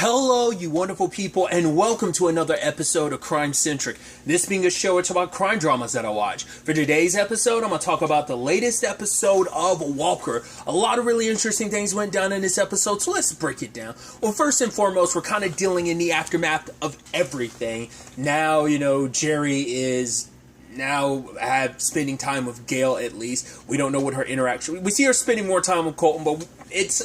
Hello, you wonderful people, and welcome to another episode of Crime Centric. This being a show, it's about crime dramas that I watch. For today's episode, I'm going to talk about the latest episode of Walker. A lot of really interesting things went down in this episode, so let's break it down. Well, first and foremost, we're kind of dealing in the aftermath of everything. Now, Jerry is spending time with Gail. At least we don't know what her interaction. We see her spending more time with Colton, but it's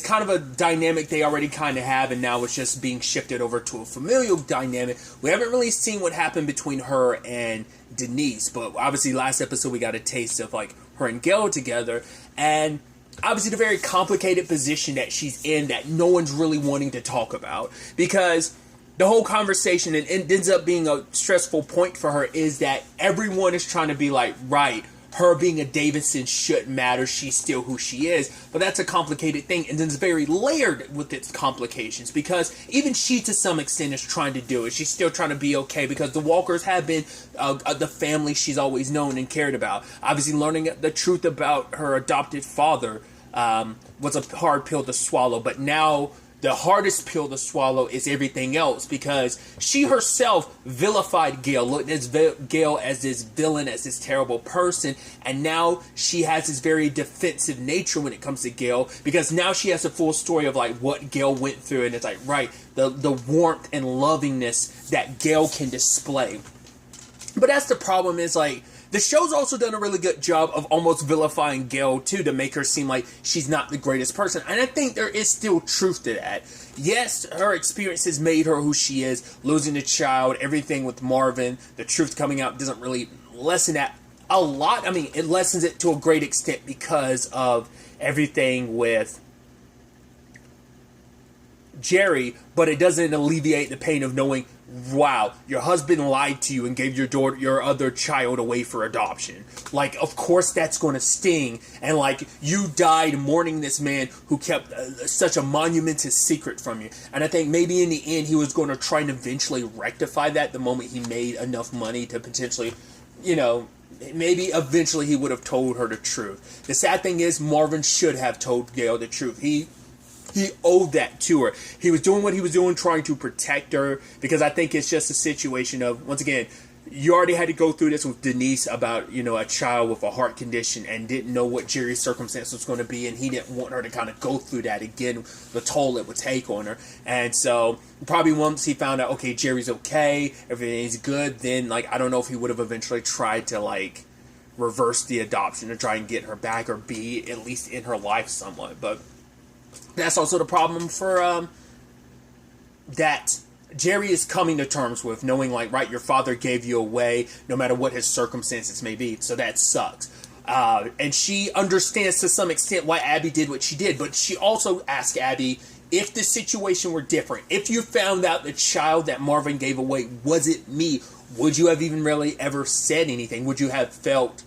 kind of a dynamic they already kind of have, and now it's just being shifted over to a familial dynamic. We haven't really seen what happened between her and Denise, but obviously last episode we got a taste of like her and Gail together, and obviously the very complicated position that she's in that no one's really wanting to talk about, because the whole conversation, and it ends up being a stressful point for her, is that everyone is trying to be like, right, her being a Davidson shouldn't matter, she's still who she is. But that's a complicated thing, and then it's very layered with its complications, because even she to some extent is trying to do it. She's still trying to be okay, because the Walkers have been the family she's always known and cared about. Obviously learning the truth about her adopted father was a hard pill to swallow, but now the hardest pill to swallow is everything else, because she herself vilified Gail, looked at Gail as this villain, as this terrible person, and now she has this very defensive nature when it comes to Gail, because now she has a full story of like what Gail went through, and it's like, right, the warmth and lovingness that Gail can display. But that's the problem, is like, the show's also done a really good job of almost vilifying Gail, too, to make her seem like she's not the greatest person. And I think there is still truth to that. Yes, her experiences made her who she is, losing a child, everything with Marvin, the truth coming out doesn't really lessen that a lot. I mean, it lessens it to a great extent because of everything with Jerry, but it doesn't alleviate the pain of knowing, wow, your husband lied to you and gave your other child away for adoption. Like, of course that's going to sting, and like, you died mourning this man who kept such a monumentous secret from you. And I think maybe in the end he was going to try and eventually rectify that the moment he made enough money to potentially, maybe eventually he would have told her the truth. The sad thing is, Marvin should have told Gail the truth. He owed that to her. He was doing what he was doing, trying to protect her, because I think it's just a situation of, once again, you already had to go through this with Denise about, a child with a heart condition, and didn't know what Jerry's circumstance was going to be, and he didn't want her to kind of go through that again, the toll it would take on her. And so probably once he found out, okay, Jerry's okay, everything's good, then I don't know if he would have eventually tried to reverse the adoption to try and get her back, or be at least in her life somewhat. But that's also the problem for that Jerry is coming to terms with, knowing right, your father gave you away no matter what his circumstances may be, so that sucks. And she understands to some extent why Abby did what she did, but she also asked Abby, if the situation were different, if you found out the child that Marvin gave away wasn't me, would you have even really ever said anything? Would you have felt...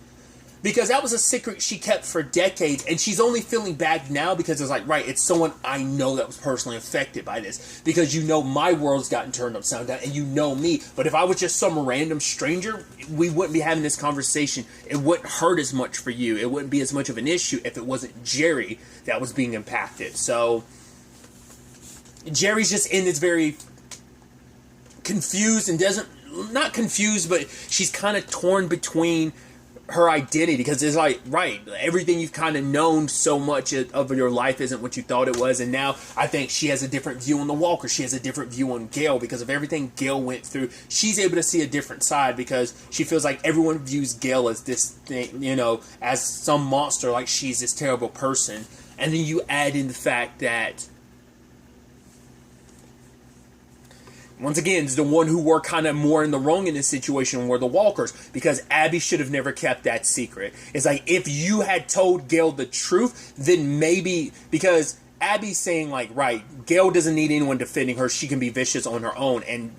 Because that was a secret she kept for decades, and she's only feeling bad now because it's like, right, it's someone I know that was personally affected by this. Because my world's gotten turned upside down, and you know me. But if I was just some random stranger, we wouldn't be having this conversation. It wouldn't hurt as much for you. It wouldn't be as much of an issue if it wasn't Jerry that was being impacted. So, Jerry's just in this very confused and not confused, but she's kind of torn between her identity, because it's like, right, everything you've kind of known so much of your life isn't what you thought it was, and now I think she has a different view on the Walker. She has a different view on Gail because of everything Gail went through. She's able to see a different side because she feels like everyone views Gail as this thing, as some monster, like she's this terrible person. And then you add in the fact that, once again, the one who were kind of more in the wrong in this situation were the Walkers, because Abby should have never kept that secret. It's like, if you had told Gail the truth, then maybe, because Abby's saying right, Gail doesn't need anyone defending her, she can be vicious on her own, and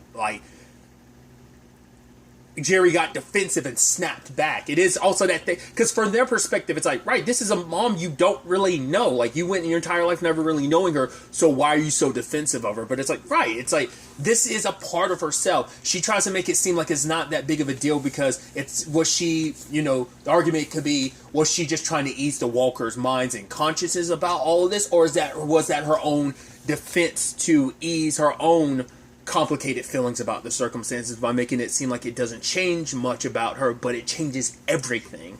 Jerry got defensive and snapped back. It is also that thing, because from their perspective, it's like, right, this is a mom you don't really know. Like, you went in your entire life never really knowing her, so why are you so defensive of her? But it's like, right, it's like, this is a part of herself. She tries to make it seem like it's not that big of a deal because was she, the argument could be, was she just trying to ease the Walkers' minds and consciences about all of this? Or was that her own defense to ease her own complicated feelings about the circumstances by making it seem like it doesn't change much about her, but it changes everything.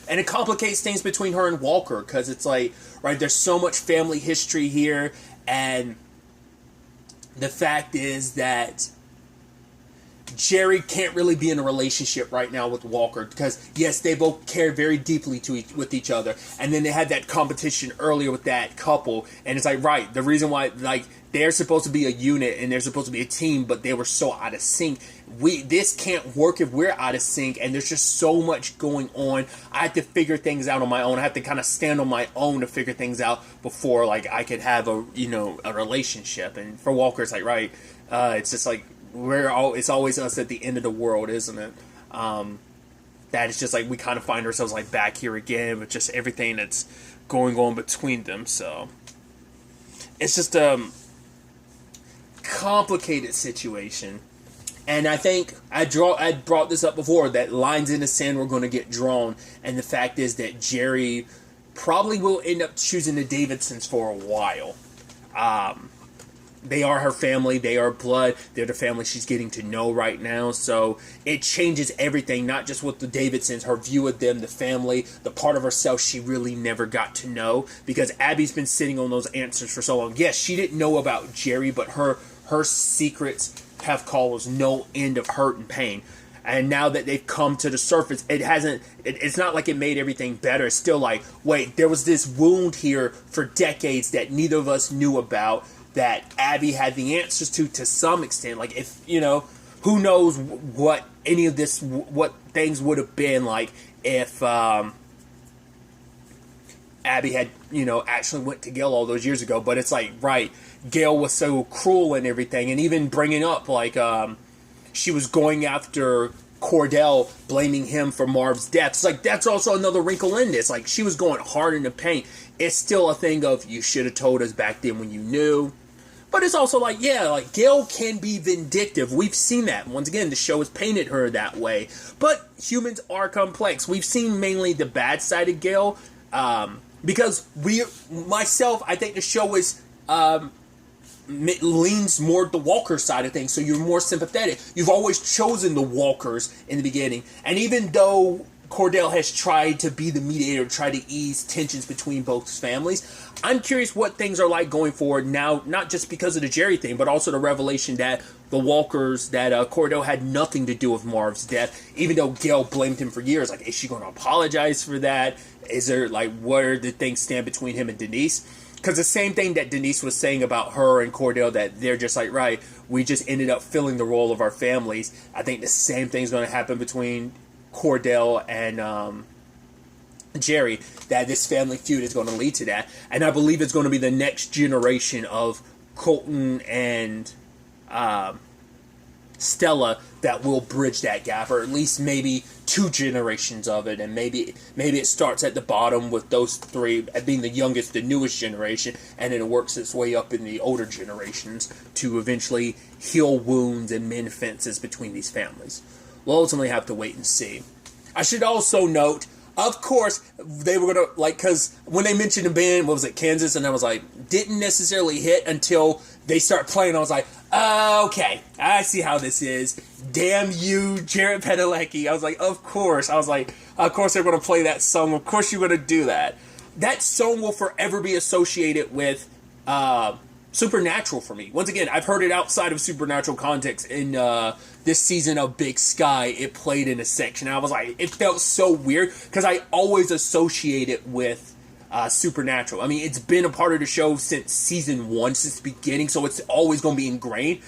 And it complicates things between her and Walker, because it's like, right, there's so much family history here, and the fact is that Jerry can't really be in a relationship right now with Walker, because yes, they both care very deeply with each other, and then they had that competition earlier with that couple, and it's like, right, the reason why, like, they're supposed to be a unit and they're supposed to be a team, but they were so out of sync. This can't work if we're out of sync, and there's just so much going on. I have to figure things out on my own. I have to kind of stand on my own to figure things out before, like, I could have a relationship. And for Walker, it's like, right, it's just like, it's always us at the end of the world, isn't it? That is just like, we kind of find ourselves like back here again with just everything that's going on between them. So it's just a complicated situation. And I think I brought this up before, that lines in the sand were going to get drawn, and the fact is that Jerry probably will end up choosing the Davidsons for a while. They are her family. They are blood. They're the family she's getting to know right now. So it changes everything, not just with the Davidsons, her view of them, the family, the part of herself she really never got to know. Because Abby's been sitting on those answers for so long. Yes, she didn't know about Jerry, but her secrets have caused no end of hurt and pain. And now that they've come to the surface, it's not like it made everything better. It's still like, wait, there was this wound here for decades that neither of us knew about, that Abby had the answers to some extent. Like, if, who knows what any of this, what things would have been like if Abby had, actually went to Gail all those years ago. But it's like, right, Gail was so cruel and everything, and even bringing up, like, she was going after Cordell, blaming him for Marv's death. It's like, that's also another wrinkle in this. Like, she was going hard in the paint. It's still a thing of, you should have told us back then when you knew. But it's also like, yeah, like, Gail can be vindictive. We've seen that. Once again, the show has painted her that way. But humans are complex. We've seen mainly the bad side of Gail. Because I think the show is leans more the Walker side of things, so you're more sympathetic. You've always chosen the Walkers in the beginning, and even though Cordell has tried to be the mediator, try to ease tensions between both families, I'm curious what things are like going forward now, not just because of the Jerry thing, but also the revelation that the Walkers, that Cordell had nothing to do with Marv's death, even though Gail blamed him for years. Like, is she going to apologize for that? Is there, like, where the things stand between him and Denise? Because the same thing that Denise was saying about her and Cordell, that they're just like, right, we just ended up filling the role of our families. I think the same thing's going to happen between Cordell and Jerry, that this family feud is going to lead to that. And I believe it's going to be the next generation of Colton and Stella that will bridge that gap, or at least maybe 2 generations of it, and maybe it starts at the bottom with those 3 being the youngest, the newest generation, and then it works its way up in the older generations to eventually heal wounds and mend fences between these families. We'll ultimately have to wait and see. I should also note, of course, they were going to, like, because when they mentioned the band, what was it, Kansas, and I was like, didn't necessarily hit until they start playing. I was like, okay, I see how this is. Damn you, Jared Padalecki. I was like, of course. I was like, of course they're going to play that song. Of course you're going to do that. That song will forever be associated with Supernatural for me. Once again, I've heard it outside of Supernatural context. In this season of Big Sky, it played in a section. I was like, it felt so weird because I always associate it with Supernatural. I mean, it's been a part of the show since season 1, since the beginning, so it's always going to be ingrained.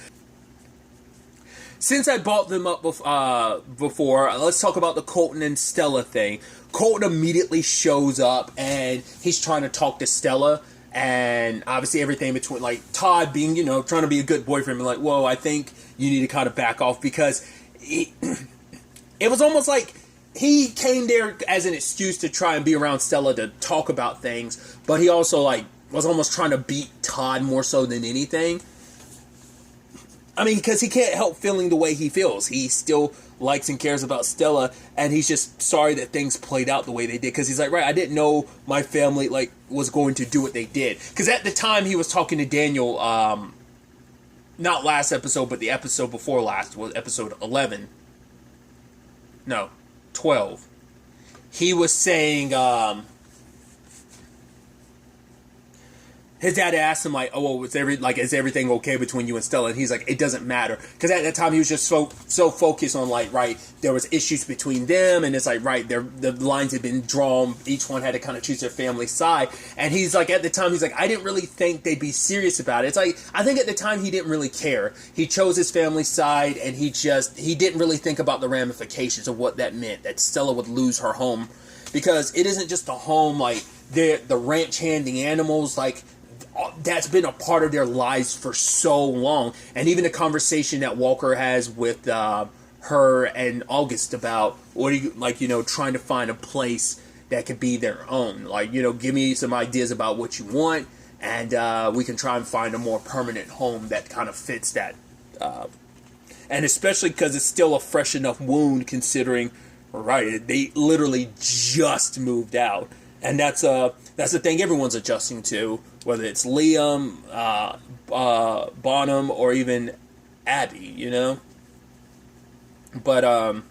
Since I brought them up before, let's talk about the Colton and Stella thing. Colton immediately shows up, and he's trying to talk to Stella, and obviously everything between, like, Todd being, trying to be a good boyfriend, and like, whoa, I think you need to kind of back off, because it was almost like he came there as an excuse to try and be around Stella to talk about things, but he also like was almost trying to beat Todd more so than anything. I mean, because he can't help feeling the way he feels. He still likes and cares about Stella, and he's just sorry that things played out the way they did. Because he's like, right, I didn't know my family like was going to do what they did. Because at the time he was talking to Daniel, not last episode, but the episode before last was episode 11. No, 12. He was saying, his dad asked him, like, oh, well, is everything okay between you and Stella? And he's like, it doesn't matter. Because at that time, he was just so focused on, like, right, there was issues between them, and it's like, right, the lines had been drawn. Each one had to kind of choose their family side. And he's like, at the time, he's like, I didn't really think they'd be serious about it. It's like, I think at the time, he didn't really care. He chose his family side, and he didn't really think about the ramifications of what that meant, that Stella would lose her home. Because it isn't just a home, like, the ranch hand, the animals, like, that's been a part of their lives for so long. And even the conversation that Walker has with her and August about what are you, like, trying to find a place that could be their own. Like, give me some ideas about what you want, and we can try and find a more permanent home that kind of fits that. And especially because it's still a fresh enough wound, considering, right, they literally just moved out. And that's the thing everyone's adjusting to, whether it's Liam, Bonham, or even Abby, But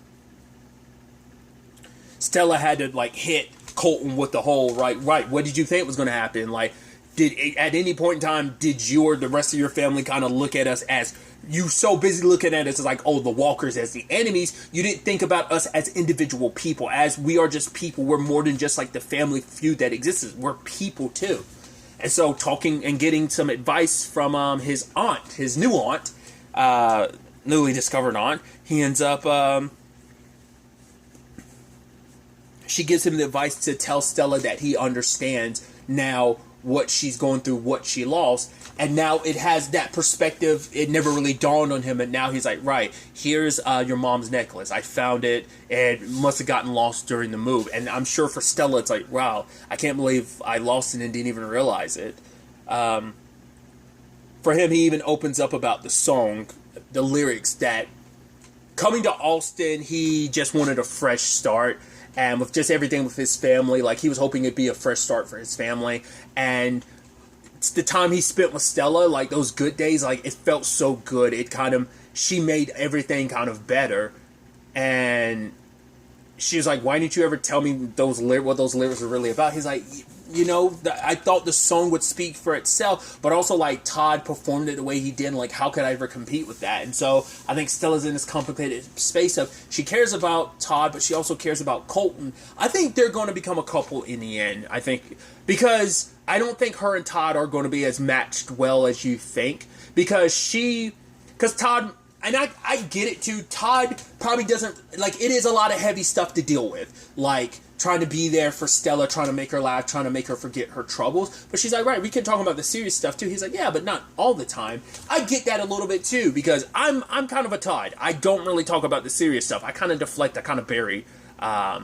Stella had to like hit Colton with the whole right. What did you think was going to happen? Like, at any point in time, did you or the rest of your family kind of look at us as, you so busy looking at us as like, oh, the Walkers as the enemies, you didn't think about us as individual people, as we are just people. We're more than just like the family feud that exists. We're people too. And so talking and getting some advice from his aunt, his new aunt, newly discovered aunt, he ends up, she gives him the advice to tell Stella that he understands now what she's going through, what she lost. And now it has that perspective. It never really dawned on him. And now he's like, right, here's your mom's necklace. I found it. It must have gotten lost during the move. And I'm sure for Stella, it's like, wow, I can't believe I lost it and didn't even realize it. For him, he even opens up about the song, the lyrics, that coming to Austin, he just wanted a fresh start. And with just everything with his family, like he was hoping it'd be a fresh start for his family. And it's the time he spent with Stella, like those good days, like it felt so good. It kind of, she made everything kind of better. And she was like, why didn't you ever tell me what those lyrics were really about? He's like, I thought the song would speak for itself, but also like Todd performed it the way he did. Like, how could I ever compete with that? And so I think Stella's in this complicated space of, she cares about Todd, but she also cares about Colton. I think they're going to become a couple in the end. I think, because I don't think her and Todd are going to be as matched well as you think, because Todd, and I get it too, Todd probably doesn't, like, it is a lot of heavy stuff to deal with, like trying to be there for Stella, trying to make her laugh, trying to make her forget her troubles. But she's like, right, we can talk about the serious stuff too. He's like, yeah, but not all the time. I get that a little bit too, because I'm kind of a Todd. I don't really talk about the serious stuff. I kind of deflect, I kind of bury, I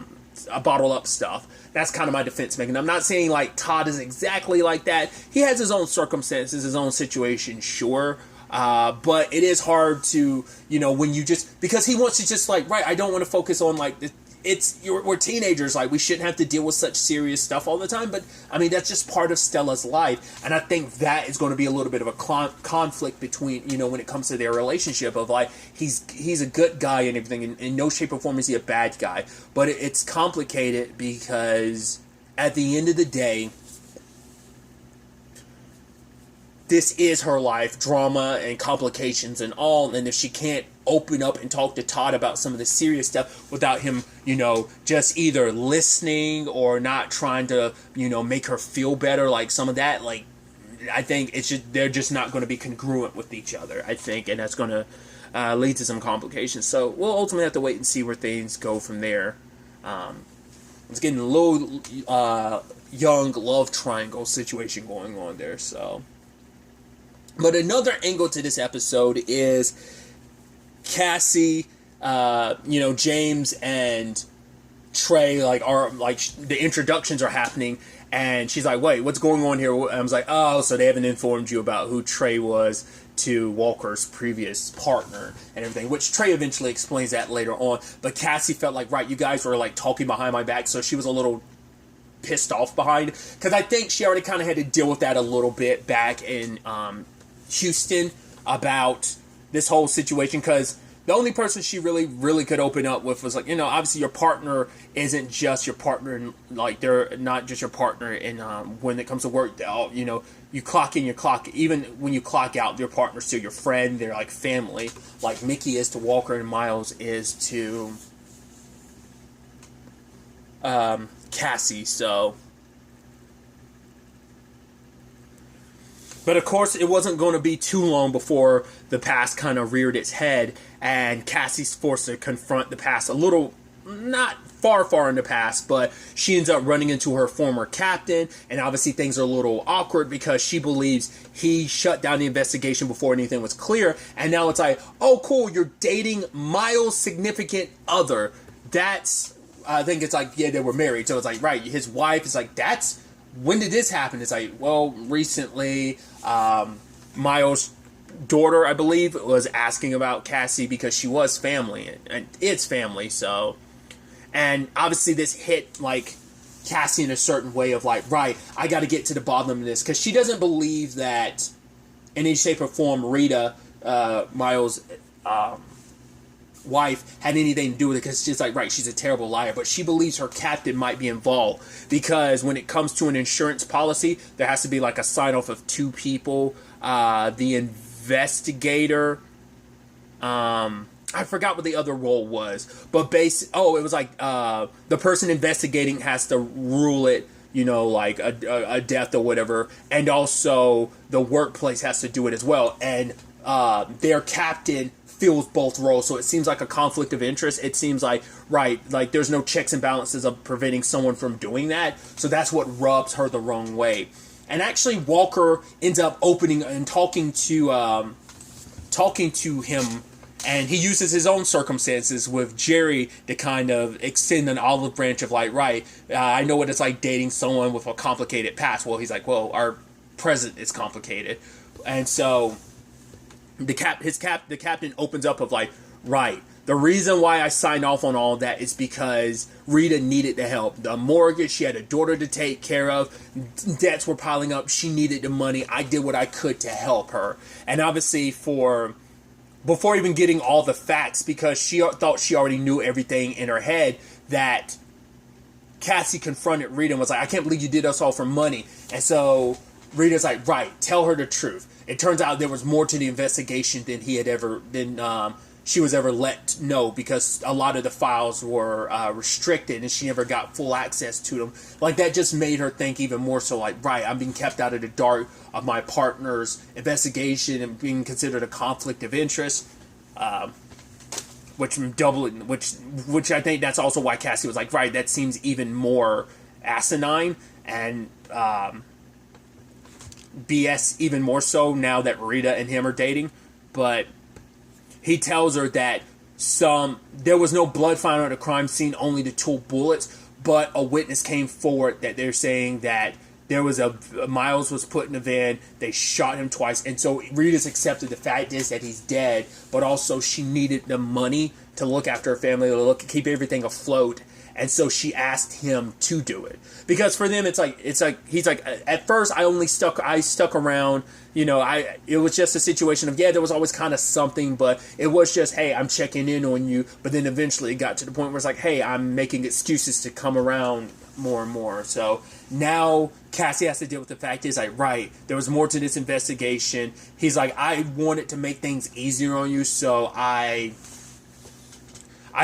bottle up stuff. That's kind of my defense mechanism. I'm not saying like Todd is exactly like that. He has his own circumstances, his own situation, sure. But it is hard to, when you just, because he wants to just like, right, I don't want to focus on like, we're teenagers, like we shouldn't have to deal with such serious stuff all the time. But I mean, that's just part of Stella's life. And I think that is going to be a little bit of a conflict between, when it comes to their relationship of like, he's a good guy and everything. In no shape or form is he a bad guy. But it's complicated because at the end of the day, this is her life, drama and complications and all, and if she can't open up and talk to Todd about some of the serious stuff without him, just either listening or not trying to, make her feel better, like some of that, like, I think they're just not going to be congruent with each other, I think, and that's going to lead to some complications. So we'll ultimately have to wait and see where things go from there. It's getting a little young love triangle situation going on there, so. But another angle to this episode is Cassie James and Trey the introductions are happening, and she's like, wait, what's going on here? And I was like, oh, so they haven't informed you about who Trey was to Walker's previous partner and everything, which Trey eventually explains that later on. But Cassie felt like, right, you guys were like talking behind my back, so she was a little pissed off behind, because I think she already kind of had to deal with that a little bit back in Houston about this whole situation, because the only person she really could open up with was like, obviously your partner isn't just your partner, and like they're not just your partner in when it comes to work. You clock in, you clock, even when you clock out, your partner's still your friend. They're like family, like Mickey is to Walker and Miles is to Cassie. So, but of course, it wasn't going to be too long before the past kind of reared its head, and Cassie's forced to confront the past a little, not far in the past, but she ends up running into her former captain, and obviously things are a little awkward because she believes he shut down the investigation before anything was clear, and now it's like, oh cool, you're dating Miles' significant other. That's, I think it's like, yeah, they were married, so it's like, right, his wife is like, when did this happen? It's like, well, recently, Miles' daughter, I believe, was asking about Cassie because she was family, and it's family, so. And obviously this hit, like, Cassie in a certain way of like, right, I got to get to the bottom of this, because she doesn't believe that in any shape or form Rita, Miles' wife, had anything to do with it, because she's like, right, she's a terrible liar, but she believes her captain might be involved, because when it comes to an insurance policy, there has to be like a sign-off of two people, the investigator, I forgot what the other role was, but it was like the person investigating has to rule it, like a death or whatever, and also the workplace has to do it as well, and their captain fills both roles, so it seems like a conflict of interest. It seems like, right, like there's no checks and balances of preventing someone from doing that, so that's what rubs her the wrong way. And actually Walker ends up opening and talking to him, and he uses his own circumstances with Jerry to kind of extend an olive branch of like, right, I know what it's like dating someone with a complicated past. Well, he's like, well, our present is complicated. And so the captain opens up of like, right, the reason why I signed off on all that is because Rita needed the help. The mortgage, she had a daughter to take care of, debts were piling up, she needed the money, I did what I could to help her. And obviously before even getting all the facts, because she thought she already knew everything in her head, that Cassie confronted Rita and was like, I can't believe you did us all for money. And so Rita's like, right, tell her the truth. It turns out there was more to the investigation than she was ever let know, because a lot of the files were restricted and she never got full access to them. Like, that just made her think even more so, like, right, I'm being kept out of the dark of my partner's investigation and being considered a conflict of interest, which I think that's also why Cassie was like, right, that seems even more asinine and BS even more so now that Rita and him are dating. But he tells her that there was no blood found at the crime scene, only the 2 bullets, but a witness came forward that they're saying that there was Miles was put in a van, they shot him twice, and so Rita's accepted the fact is that he's dead, but also she needed the money to look after her family, to keep everything afloat. And so she asked him to do it, because for them it's like he's like, at first I stuck around, it was just a situation of, yeah, there was always kind of something, but it was just, hey, I'm checking in on you. But then eventually it got to the point where it's like, hey, I'm making excuses to come around more and more. So now Cassie has to deal with the fact is like, right, there was more to this investigation. He's like, I wanted to make things easier on you, so I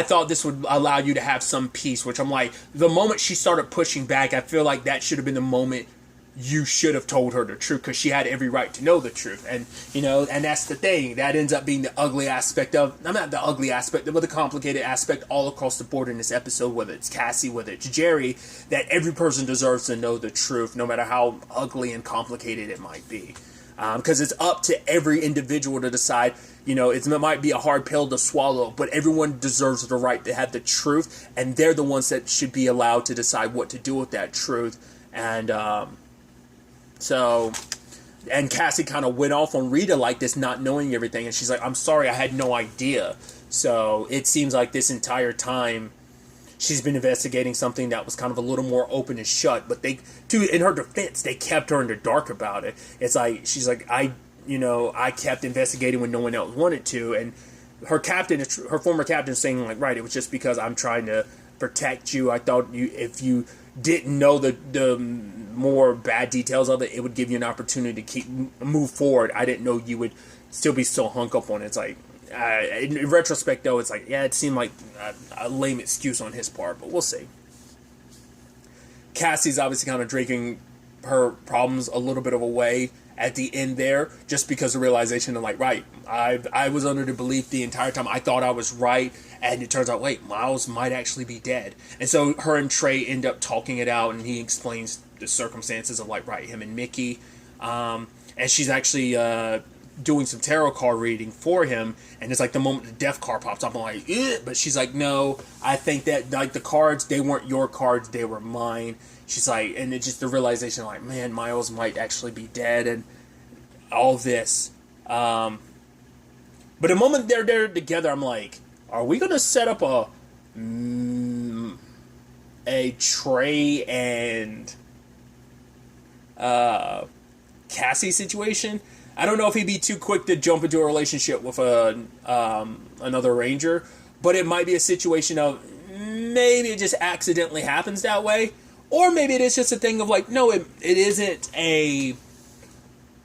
thought this would allow you to have some peace, which I'm like, the moment she started pushing back, I feel like that should have been the moment you should have told her the truth, because she had every right to know the truth. And, and that's the thing. That ends up being the ugly aspect of, not the ugly aspect, but the complicated aspect all across the board in this episode, whether it's Cassie, whether it's Jerry, that every person deserves to know the truth, no matter how ugly and complicated it might be. because it's up to every individual to decide. It might be a hard pill to swallow, but everyone deserves the right to have the truth, and they're the ones that should be allowed to decide what to do with that truth. And and Cassie kind of went off on Rita like this, not knowing everything, and she's like, "I'm sorry, I had no idea." So it seems like this entire time she's been investigating something that was kind of a little more open and shut, but in her defense, they kept her in the dark about it. It's like, she's like, I kept investigating when no one else wanted to, and her former captain, saying like, right, it was just because I'm trying to protect you. I thought if you didn't know the more bad details of it, it would give you an opportunity to move forward. I didn't know you would still be so hung up on it. It's like, in retrospect, though, it's like, yeah, it seemed like a lame excuse on his part, but we'll see. Cassie's obviously kind of drinking her problems a little bit of a way at the end there, just because of realization of like, right, I was under the belief the entire time I thought I was right, and it turns out, wait, Miles might actually be dead. And so her and Trey end up talking it out, and he explains the circumstances of like, right, him and Mickey, and she's actually doing some tarot card reading for him, and it's like the moment the death card pops up, I'm like, ugh! But she's like, no, I think that like the cards, they weren't your cards, they were mine. She's like, and it's just the realization, like, man, Miles might actually be dead, and all this. But the moment they're there together, I'm like, are we gonna set up a Trey and Cassie situation? I don't know if he'd be too quick to jump into a relationship with another Ranger, but it might be a situation of maybe it just accidentally happens that way, or maybe it is just a thing of like, no, it isn't a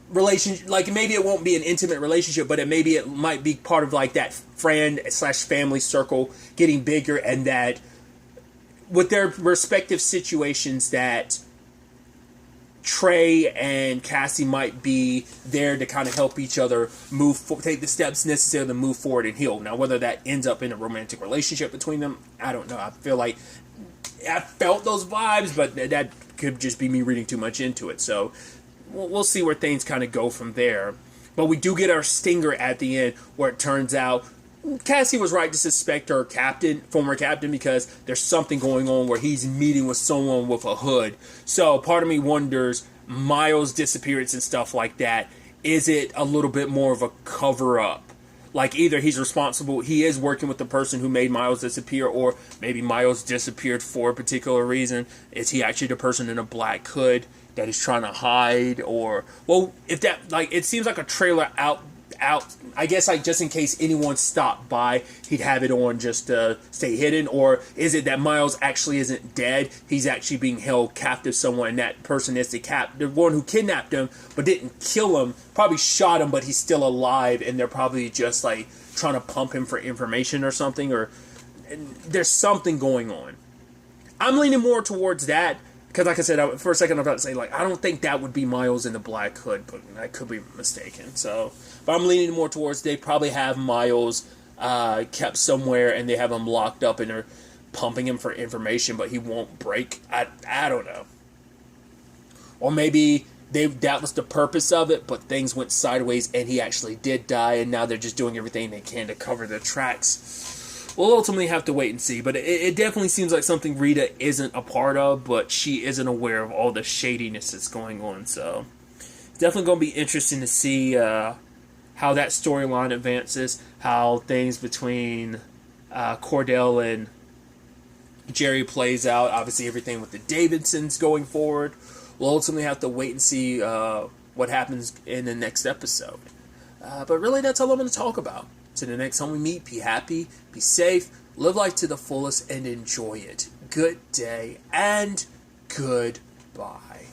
relationship. Like, maybe it won't be an intimate relationship, but it might be part of like that friend/family circle getting bigger, and that with their respective situations that Trey and Cassie might be there to kind of help each other take the steps necessary to move forward and heal. Now, whether that ends up in a romantic relationship between them, I don't know. I feel like I felt those vibes, but that could just be me reading too much into it. So we'll see where things kind of go from there. But we do get our stinger at the end, where it turns out Cassie was right to suspect her former captain, because there's something going on where he's meeting with someone with a hood. So part of me wonders, Miles' disappearance and stuff like that, is it a little bit more of a cover-up? Like, either he's responsible, he is working with the person who made Miles disappear, or maybe Miles disappeared for a particular reason. Is he actually the person in a black hood that he's trying to hide? Or, well, if that, like, it seems like a trailer out, I guess, like, just in case anyone stopped by, he'd have it on just to stay hidden. Or is it that Miles actually isn't dead, he's actually being held captive somewhere, and that person is the one who kidnapped him but didn't kill him, probably shot him, but he's still alive, and they're probably just like trying to pump him for information or something, or there's something going on. I'm leaning more towards that, because like I said, for a second I'm about to say, like, I don't think that would be Miles in the black hood, but I could be mistaken. So, but I'm leaning more towards they probably have Miles kept somewhere, and they have him locked up, and they're pumping him for information, but he won't break. I don't know. Or maybe that was the purpose of it, but things went sideways, and he actually did die, and now they're just doing everything they can to cover their tracks. We'll ultimately have to wait and see, but it definitely seems like something Rita isn't a part of, but she isn't aware of all the shadiness that's going on, so it's definitely going to be interesting to see how that storyline advances, how things between Cordell and Jerry plays out, obviously everything with the Davidsons going forward. We'll ultimately have to wait and see what happens in the next episode. But really, that's all I'm going to talk about. To the next time we meet, be happy, be safe, live life to the fullest, and enjoy it. Good day, and goodbye.